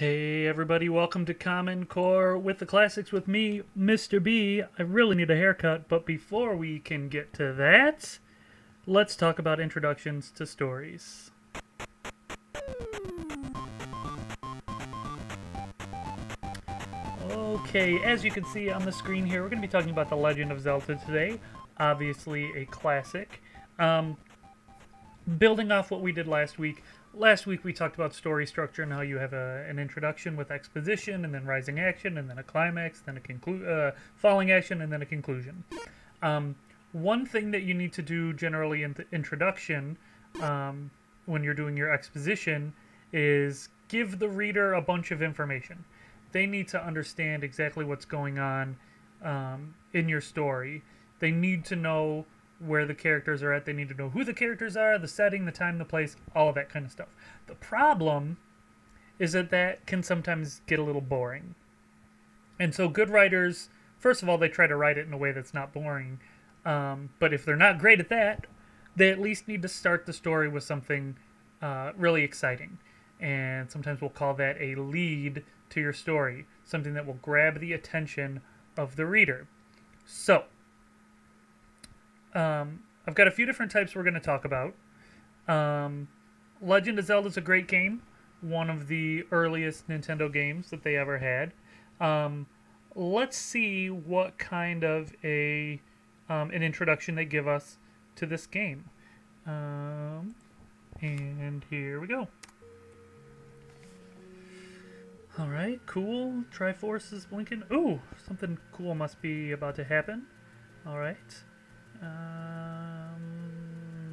Hey everybody, welcome to Common Core with the Classics with me, Mr. B. I really need a haircut, but before we can get to that, let's talk about introductions to stories. Okay, as you can see on the screen here, we're going to be talking about The Legend of Zelda today. Obviously a classic. Building off what we did last week we talked about story structure and how you have an introduction with exposition and then rising action and then a climax, then a falling action, and then a conclusion. One thing that you need to do generally in the introduction when you're doing your exposition is give the reader a bunch of information. They need to understand exactly what's going on in your story. They need to know where the characters are at. They need to know who the characters are, the setting, the time, the place, all of that kind of stuff. The problem is that can sometimes get a little boring. And so good writers, first of all, they try to write it in a way that's not boring. But if they're not great at that, they at least need to start the story with something really exciting. And sometimes we'll call that a lead to your story, something that will grab the attention of the reader. So, I've got a few different types we're going to talk about. Legend of Zelda is a great game. One of the earliest Nintendo games that they ever had. Let's see what kind of an introduction they give us to this game. And here we go. Alright, cool. Triforce is blinking. Ooh, something cool must be about to happen. Alright.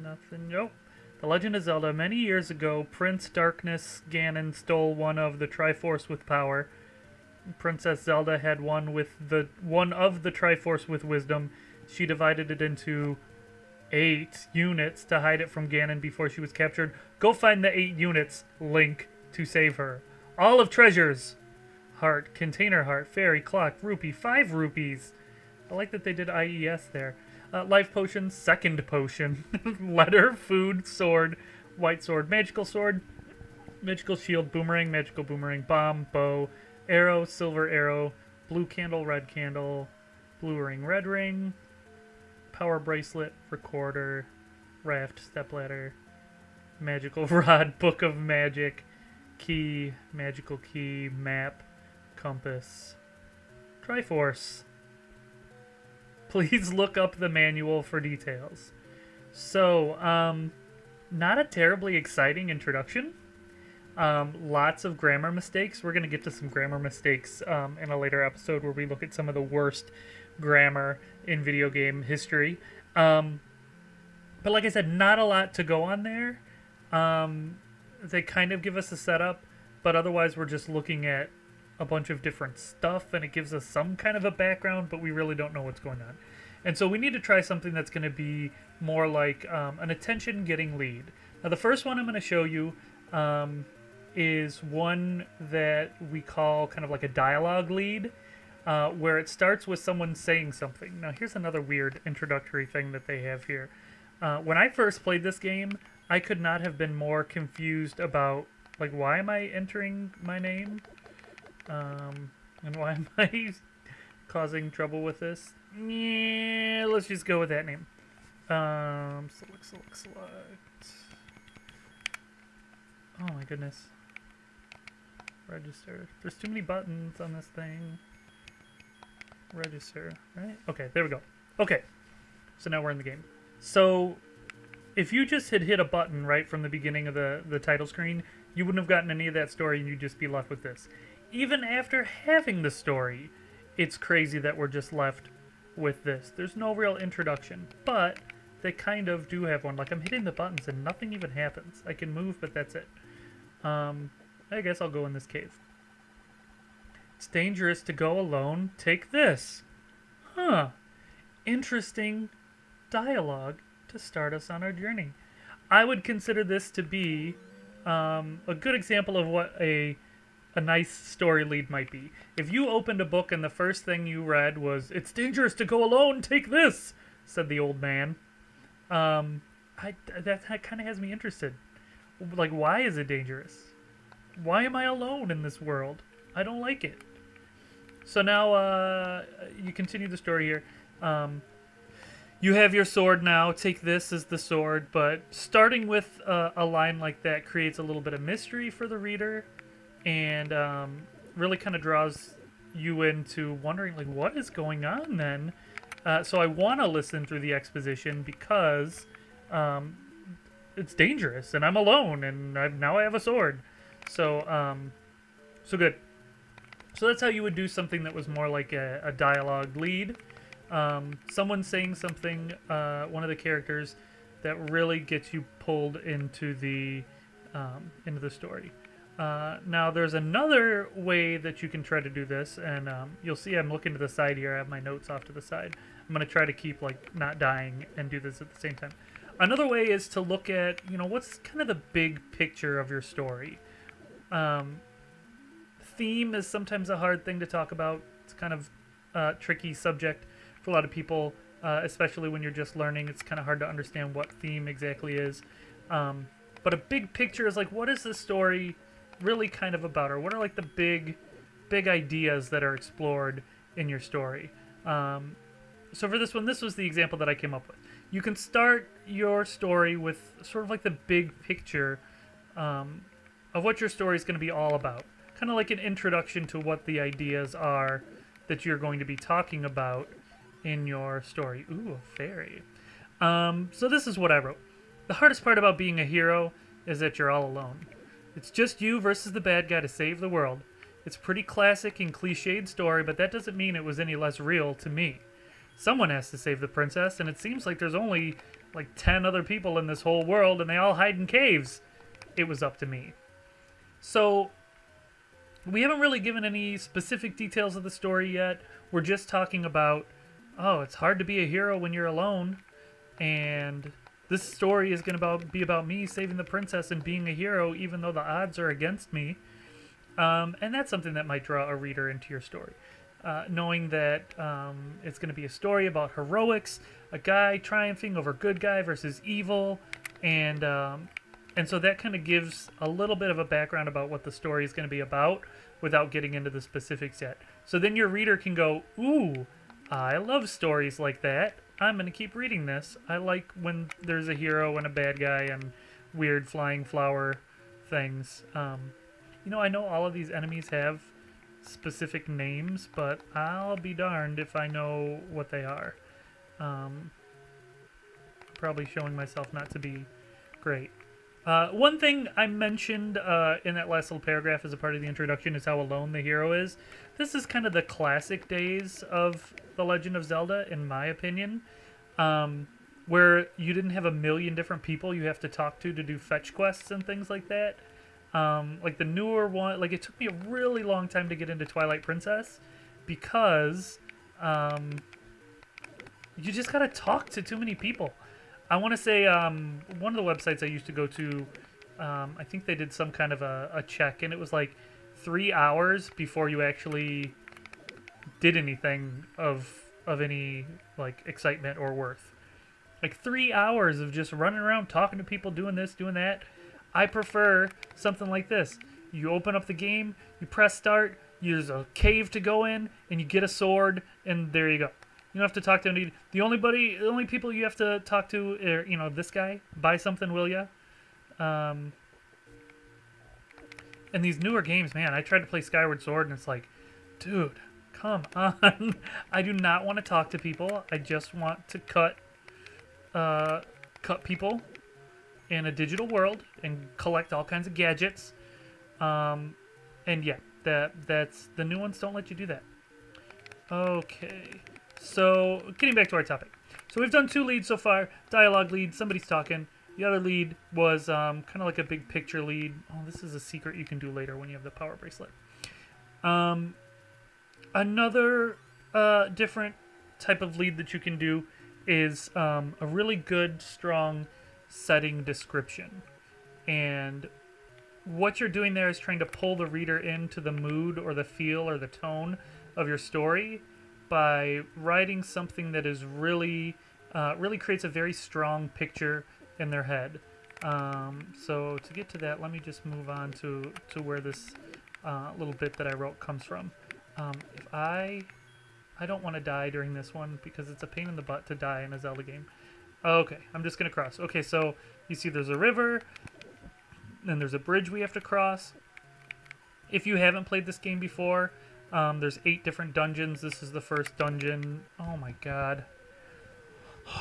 Nothing. Nope. The Legend of Zelda. Many years ago, Prince Darkness Ganon stole one of the Triforce with power. Princess Zelda had one of the Triforce with wisdom. She divided it into 8 units to hide it from Ganon before she was captured. Go find the 8 units, Link, to save her. All of treasures. Heart, container heart, fairy, clock, rupee, 5 rupees. I like that they did IES there. Life potion, second potion, letter, food, sword, white sword, magical shield, magical boomerang, bomb, bow, arrow, silver arrow, blue candle, red candle, blue ring, red ring, power bracelet, recorder, raft, stepladder, magical rod, book of magic, key, magical key, map, compass, Triforce. Please look up the manual for details. So, not a terribly exciting introduction. Lots of grammar mistakes. We're going to get to some grammar mistakes in a later episode where we look at some of the worst grammar in video game history. But like I said, not a lot to go on there. They kind of give us a setup, but otherwise we're just looking at a bunch of different stuff, and it gives us some kind of a background, but we really don't know what's going on. And so we need to try something that's going to be more like an attention-getting lead. Now, the first one I'm going to show you is one that we call kind of like a dialogue lead, where it starts with someone saying something. Now, here's another weird introductory thing that they have here. When I first played this game, I could not have been more confused about, like, why am I entering my name? And why am I causing trouble with this? Yeah, let's just go with that name. Select. Oh my goodness. Register. There's too many buttons on this thing. Register, right? Okay, there we go. Okay, so now we're in the game. So, if you just had hit a button right from the beginning of the title screen, you wouldn't have gotten any of that story and you'd just be left with this. Even after having the story, it's crazy that we're just left with this. There's no real introduction, but they kind of do have one. Like, I'm hitting the buttons and nothing even happens. I can move, but that's it. I guess I'll go in this cave. It's dangerous to go alone. Take this. Huh. Interesting dialogue to start us on our journey. I would consider this to be a good example of what a nice story lead might be. If you opened a book and the first thing you read was, "It's dangerous to go alone, take this," said the old man, that kind of has me interested. Like, why is it dangerous? why am I alone in this world? I don't like it. So now you continue the story here. You have your sword now. Take this as the sword, but starting with a line like that creates a little bit of mystery for the reader, and really kind of draws you into wondering, like, what is going on then? So I want to listen through the exposition because it's dangerous, and I'm alone, and now I have a sword. So, so good. So that's how you would do something that was more like a dialogue lead. Someone saying something, one of the characters, that really gets you pulled into the story. Now, there's another way that you can try to do this, and you'll see I'm looking to the side here. I have my notes off to the side. I'm going to try to keep, like, not dying and do this at the same time. Another way is to look at, what's kind of the big picture of your story. Theme is sometimes a hard thing to talk about. It's kind of a tricky subject for a lot of people, especially when you're just learning. It's kind of hard to understand what theme exactly is. But a big picture is like, what is the story really kind of about? Or what are like the big ideas that are explored in your story? So for this one, this was the example that I came up with. You can start your story with sort of like the big picture of what your story is going to be all about. Kind of like an introduction to what the ideas are that you're going to be talking about in your story. Ooh, a fairy. So this is what I wrote. The hardest part about being a hero is that you're all alone. It's just you versus the bad guy to save the world. It's a pretty classic and cliched story, but that doesn't mean it was any less real to me. Someone has to save the princess, and it seems like there's only like 10 other people in this whole world, and they all hide in caves. It was up to me. So we haven't really given any specific details of the story yet. We're just talking about, oh, it's hard to be a hero when you're alone, and this story is going to be about me saving the princess and being a hero even though the odds are against me. And that's something that might draw a reader into your story. Knowing that it's going to be a story about heroics, a guy triumphing over good guy versus evil, and so that kind of gives a little bit of a background about what the story is going to be about without getting into the specifics yet. So then your reader can go, ooh, I love stories like that. I'm going to keep reading this. I like when there's a hero and a bad guy and weird flying flower things. I know all of these enemies have specific names, but I'll be darned if I know what they are. Probably showing myself not to be great. One thing I mentioned in that last little paragraph as a part of the introduction is how alone the hero is. This is kind of the classic days of The Legend of Zelda, in my opinion, where you didn't have a million different people you have to talk to do fetch quests and things like that. Like the newer one, like it took me a really long time to get into Twilight Princess because you just gotta talk to too many people. I want to say one of the websites I used to go to, I think they did some kind of a check, and it was like 3 hours before you actually did anything of any like excitement or worth. Like 3 hours of just running around talking to people, doing this, doing that. I prefer something like this. You open up the game, you press start, there's a cave to go in, and you get a sword, and there you go. You don't have to talk to anybody. The only people you have to talk to are, this guy. Buy something, will ya? And these newer games, man, I tried to play Skyward Sword, and it's like, dude, come on. I do not want to talk to people. I just want to cut people in a digital world and collect all kinds of gadgets. And yeah, that's the new ones don't let you do that. Okay. So, getting back to our topic. So we've done 2 leads so far. Dialogue lead, somebody's talking. The other lead was kind of like a big picture lead. Oh, this is a secret you can do later when you have the power bracelet. Another different type of lead that you can do is a really good, strong setting description. And what you're doing there is trying to pull the reader into the mood or the feel or the tone of your story by writing something that is really creates a very strong picture in their head. So to get to that, let me just move on to where this little bit that I wrote comes from. If I don't want to die during this one because it's a pain in the butt to die in a Zelda game. Okay, I'm just gonna cross. Okay, so you see there's a river, then there's a bridge we have to cross. If you haven't played this game before, there's 8 different dungeons. This is the first dungeon. Oh my god.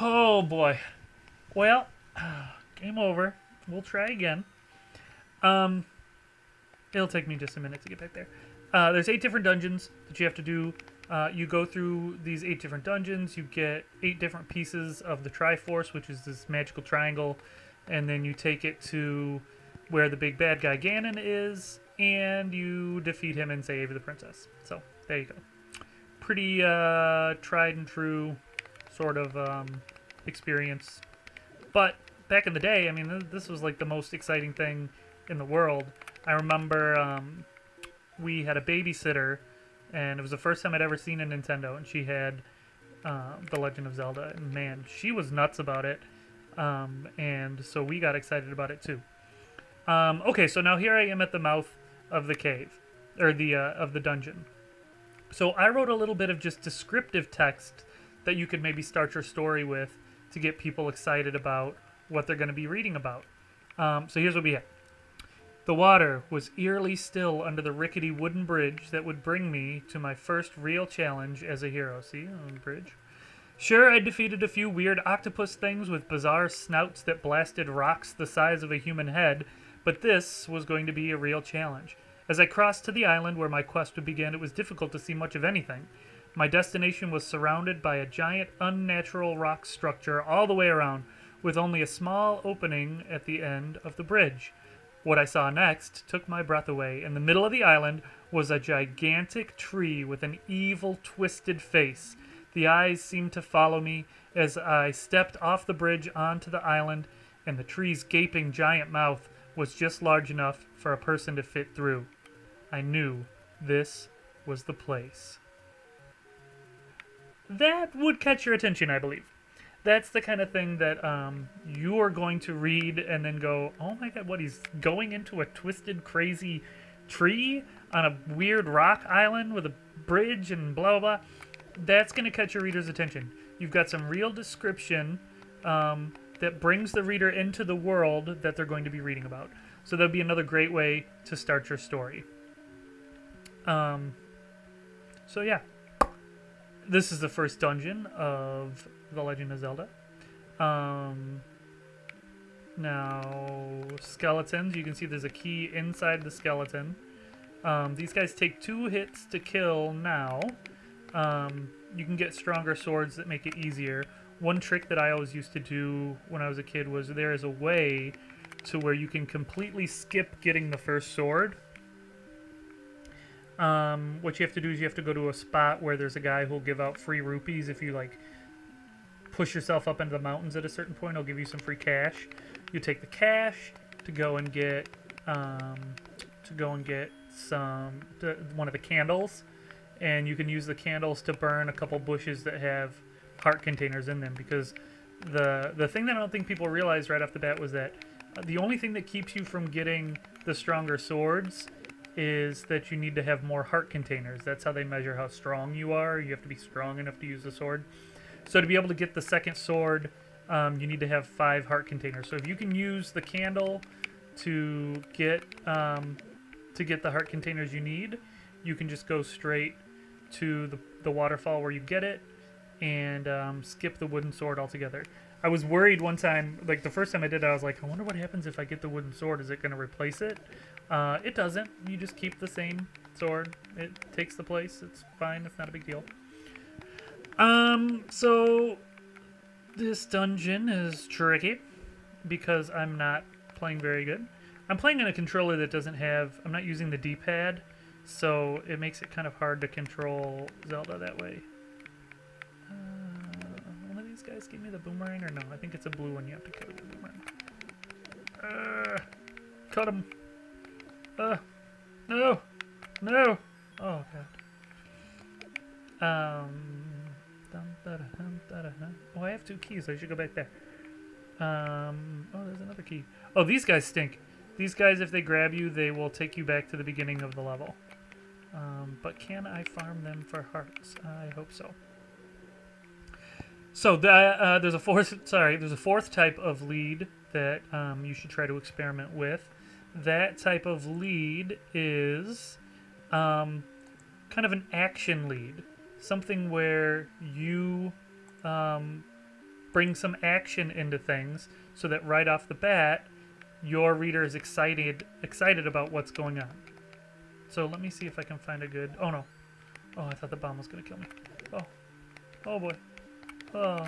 Oh boy. Well, game over. We'll try again. It'll take me just a minute to get back there. There's 8 different dungeons that you have to do. You go through these 8 different dungeons. You get 8 different pieces of the Triforce, which is this magical triangle. And then you take it to where the big bad guy Ganon is. And you defeat him and save the princess. So, there you go. Pretty tried and true sort of experience. But back in the day, I mean, this was like the most exciting thing in the world. I remember we had a babysitter, and it was the first time I'd ever seen a Nintendo, and she had The Legend of Zelda, and man, she was nuts about it, and so we got excited about it too. Okay, so now here I am at the mouth of the cave, or of the dungeon. So I wrote a little bit of just descriptive text that you could maybe start your story with to get people excited about what they're going to be reading about. So here's what we have. The water was eerily still under the rickety wooden bridge that would bring me to my first real challenge as a hero. See, on the bridge. Sure, I defeated a few weird octopus things with bizarre snouts that blasted rocks the size of a human head, but this was going to be a real challenge. As I crossed to the island where my quest would begin, it was difficult to see much of anything. My destination was surrounded by a giant, unnatural rock structure all the way around, with only a small opening at the end of the bridge. What I saw next took my breath away. In the middle of the island was a gigantic tree with an evil, twisted face. The eyes seemed to follow me as I stepped off the bridge onto the island, and the tree's gaping giant mouth was just large enough for a person to fit through. I knew this was the place. That would catch your attention, I believe. That's the kind of thing that you are going to read and then go, oh my god, what, he's going into a twisted, crazy tree on a weird rock island with a bridge and blah, blah, blah. That's going to catch your reader's attention. You've got some real description that brings the reader into the world that they're going to be reading about. So that'd be another great way to start your story. So yeah. This is the first dungeon of The Legend of Zelda. Now, skeletons. You can see there's a key inside the skeleton. These guys take 2 hits to kill now. You can get stronger swords that make it easier. One trick that I always used to do when I was a kid was there is a way to where you can completely skip getting the first sword. What you have to do is you have to go to a spot where there's a guy who'll give out free rupees if you like push yourself up into the mountains at a certain point. He'll give you some free cash. You take the cash to go and get some one of the candles, and you can use the candles to burn a couple bushes that have heart containers in them. Because the thing that I don't think people realize right off the bat was that the only thing that keeps you from getting the stronger swords is that you need to have more heart containers. That's how they measure how strong you are. You have to be strong enough to use the sword. So to be able to get the second sword, you need to have 5 heart containers. So if you can use the candle to get the heart containers you need, you can just go straight to the waterfall where you get it and skip the wooden sword altogether. I was worried one time, like the first time I did it, I was like, I wonder what happens if I get the wooden sword. Is it going to replace it? It doesn't. You just keep the same sword. It takes the place. It's fine. It's not a big deal. So this dungeon is tricky because I'm not playing very good. I'm playing on a controller that doesn't have... I'm not using the D-pad, so it makes it kind of hard to control Zelda that way. One of these guys give me the boomerang, or no? I think it's a blue one you have to kill with the boomerang. Cut him. No! No! Oh, God. Oh, I have 2 keys. I should go back there. Oh, there's another key. Oh, these guys stink. These guys, if they grab you, they will take you back to the beginning of the level. But can I farm them for hearts? I hope so. So there's a fourth type of lead that you should try to experiment with. That type of lead is kind of an action lead, something where you bring some action into things, so that right off the bat, your reader is excited about what's going on. So let me see if I can find a good. Oh no! Oh, I thought the bomb was gonna kill me. Oh, oh boy. Oh.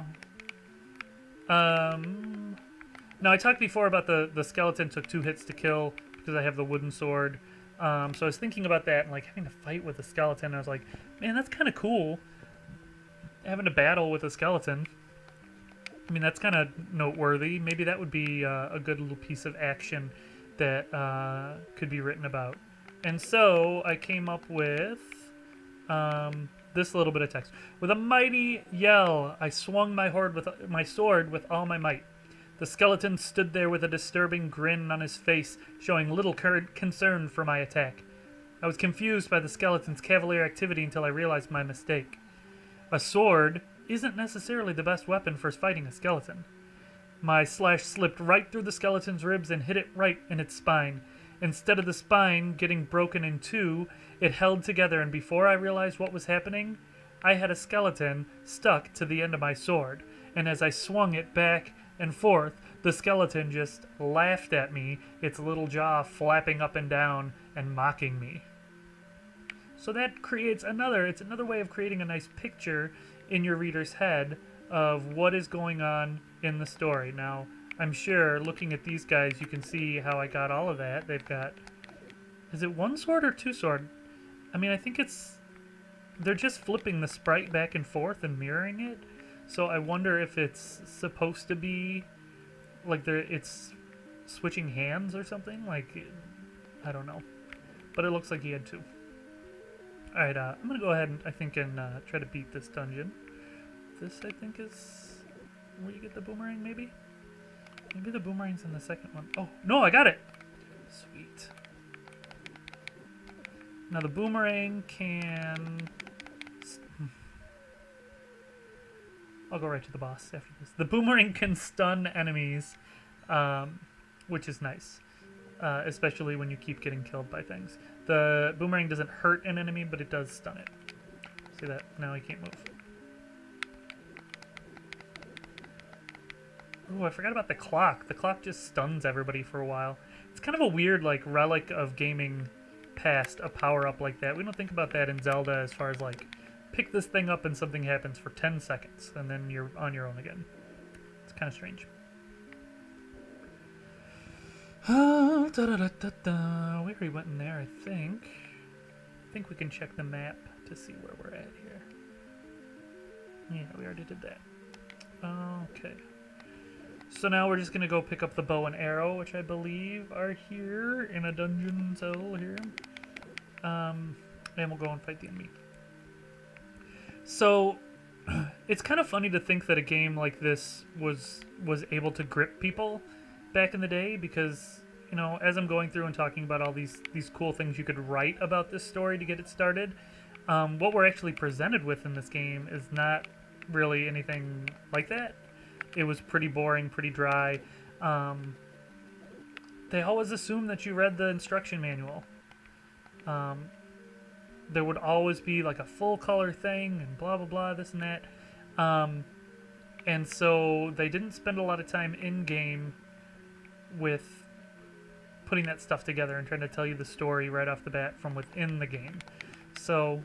Now I talked before about the skeleton took 2 hits to kill because I have the wooden sword. So I was thinking about that and like having to fight with a skeleton. I was like, man, that's kind of cool. Having to battle with a skeleton. I mean, that's kind of noteworthy. Maybe that would be a good little piece of action that could be written about. And so I came up with this little bit of text. With a mighty yell, I swung my sword with all my might. The skeleton stood there with a disturbing grin on his face, showing little concern for my attack. I was confused by the skeleton's cavalier activity until I realized my mistake. A sword isn't necessarily the best weapon for fighting a skeleton. My slash slipped right through the skeleton's ribs and hit it right in its spine. Instead of the spine getting broken in 2, it held together, and before I realized what was happening, I had a skeleton stuck to the end of my sword, and as I swung it back and forth, the skeleton just laughed at me, its little jaw flapping up and down and mocking me. So that creates it's another way of creating a nice picture in your reader's head of what is going on in the story. Now, I'm sure looking at these guys, you can see how I got all of that. They've got, is it 1 sword or 2 sword? I mean, I think they're just flipping the sprite back and forth and mirroring it. So I wonder if it's supposed to be like it's switching hands or something. Like, I don't know. But it looks like he had 2. Alright, I'm going to go ahead and try to beat this dungeon. This, I think, is where you get the boomerang, maybe? Maybe the boomerang's in the second one. Oh, no, I got it! Sweet. Now the boomerang can... I'll go right to the boss after this. The boomerang can stun enemies, which is nice. Especially when you keep getting killed by things. The boomerang doesn't hurt an enemy, but it does stun it. See that? Now he can't move. Ooh, I forgot about the clock. The clock just stuns everybody for a while. It's kind of a weird, like, relic of gaming past, a power-up like that. We don't think about that in Zelda as far as, like, pick this thing up and something happens for 10 seconds, and then you're on your own again. It's kind of strange. We already went in there, I think. I think we can check the map to see where we're at here. Yeah, we already did that. Okay. So now we're just going to go pick up the bow and arrow, which I believe are here in a dungeon cell here. And we'll go and fight the enemy. So, it's kind of funny to think that a game like this was able to grip people back in the day, because, you know, as I'm going through and talking about all these cool things you could write about this story to get it started, what we're actually presented with in this game is not really anything like that. It was pretty boring, pretty dry. They always assumed that you read the instruction manual. There would always be like a full color thing and blah, blah, blah, this and that. And so they didn't spend a lot of time in-game with putting that stuff together and trying to tell you the story right off the bat from within the game. So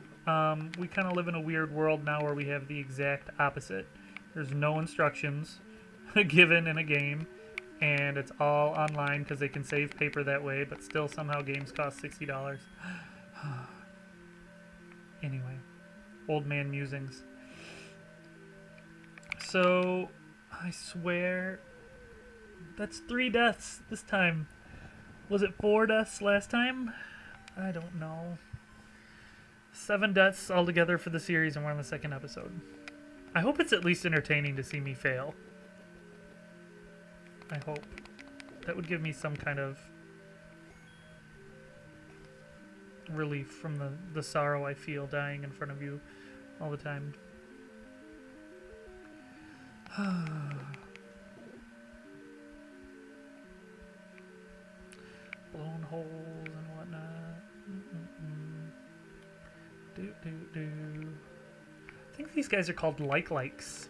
we kind of live in a weird world now where we have the exact opposite. There's no instructions given in a game, and it's all online because they can save paper that way, but still somehow games cost $60. Anyway, old man musings. So, I swear, that's 3 deaths this time. Was it 4 deaths last time? I don't know. 7 deaths altogether for the series, and we're on the 2nd episode. I hope it's at least entertaining to see me fail. I hope. That would give me some kind of relief from the sorrow I feel dying in front of you all the time. Blown holes and whatnot. I think these guys are called likes.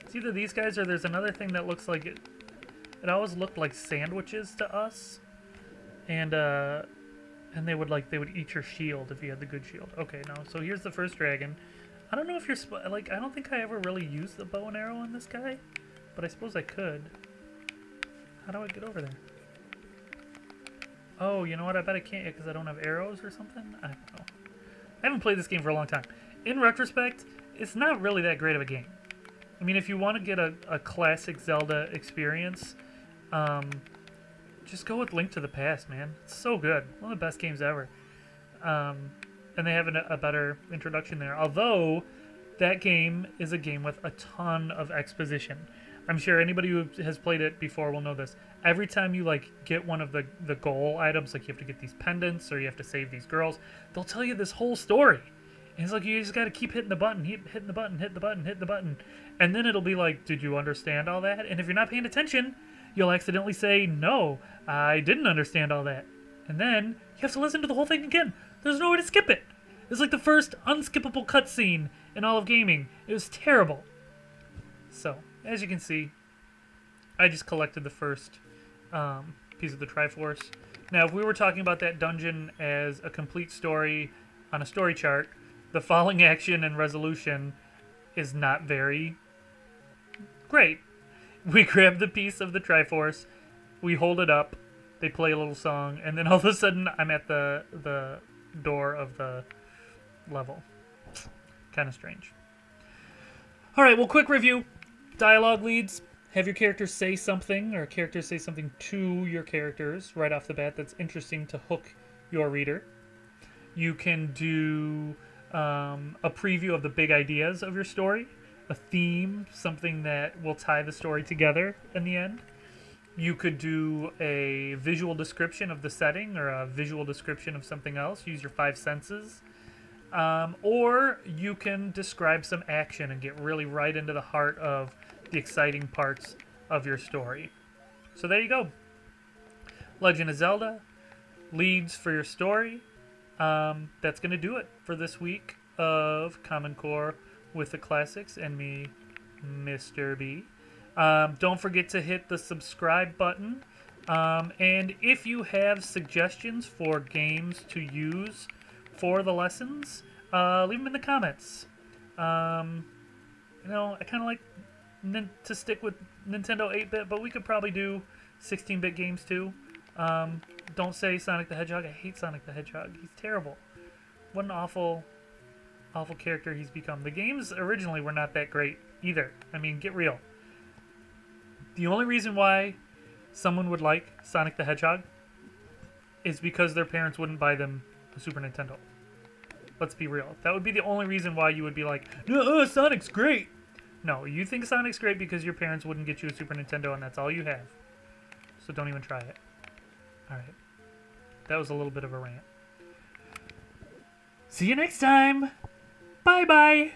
It's either these guys or there's another thing that looks like it. It always looked like sandwiches to us, and they would eat your shield if you had the good shield. Okay, no. So here's the first dragon. I don't know if you're like, I don't think I ever really used the bow and arrow on this guy, but I suppose I could. How do I get over there? Oh, you know what? I bet I can't yet because I don't have arrows or something. I don't know. I haven't played this game for a long time. In retrospect, it's not really that great of a game. I mean, if you want to get a classic Zelda experience, just go with Link to the Past, man. It's so good. One of the best games ever. And they have a better introduction there. Although, that game is a game with a ton of exposition. I'm sure anybody who has played it before will know this. Every time you, like, get one of the goal items, like you have to get these pendants or you have to save these girls, they'll tell you this whole story. And it's like, you just gotta keep hitting the button, hitting the button, hit the button, hit the button. And then it'll be like, did you understand all that? And if you're not paying attention, you'll accidentally say, no, I didn't understand all that. And then you have to listen to the whole thing again. There's no way to skip it. It's like the first unskippable cutscene in all of gaming. It was terrible. So, as you can see, I just collected the first piece of the Triforce. Now, if we were talking about that dungeon as a complete story on a story chart, the falling action and resolution is not very great. We grab the piece of the Triforce, we hold it up, they play a little song, and then all of a sudden I'm at the door of the level. Kind of strange. Alright, well, quick review. Dialogue leads. Have your characters say something, or characters say something to your characters right off the bat that's interesting to hook your reader. You can do a preview of the big ideas of your story, a theme, something that will tie the story together in the end. You could do a visual description of the setting or a visual description of something else. Use your 5 senses. Or you can describe some action and get really right into the heart of the exciting parts of your story. So there you go. Legend of Zelda leads for your story. That's going to do it for this week of Common Core with the Classics and me, Mr. B. Don't forget to hit the subscribe button. And if you have suggestions for games to use for the lessons, leave them in the comments. You know, I kind of like to stick with Nintendo 8-bit, but we could probably do 16-bit games too. Don't say Sonic the Hedgehog. I hate Sonic the Hedgehog. He's terrible. What an awful, awful character he's become. The games originally were not that great either. I mean, get real. The only reason why someone would like Sonic the Hedgehog is because their parents wouldn't buy them a Super Nintendo. Let's be real. That would be the only reason why you would be like, no, Sonic's great. No, you think Sonic's great because your parents wouldn't get you a Super Nintendo and that's all you have. So don't even try it. Alright. That was a little bit of a rant. See you next time. Bye-bye.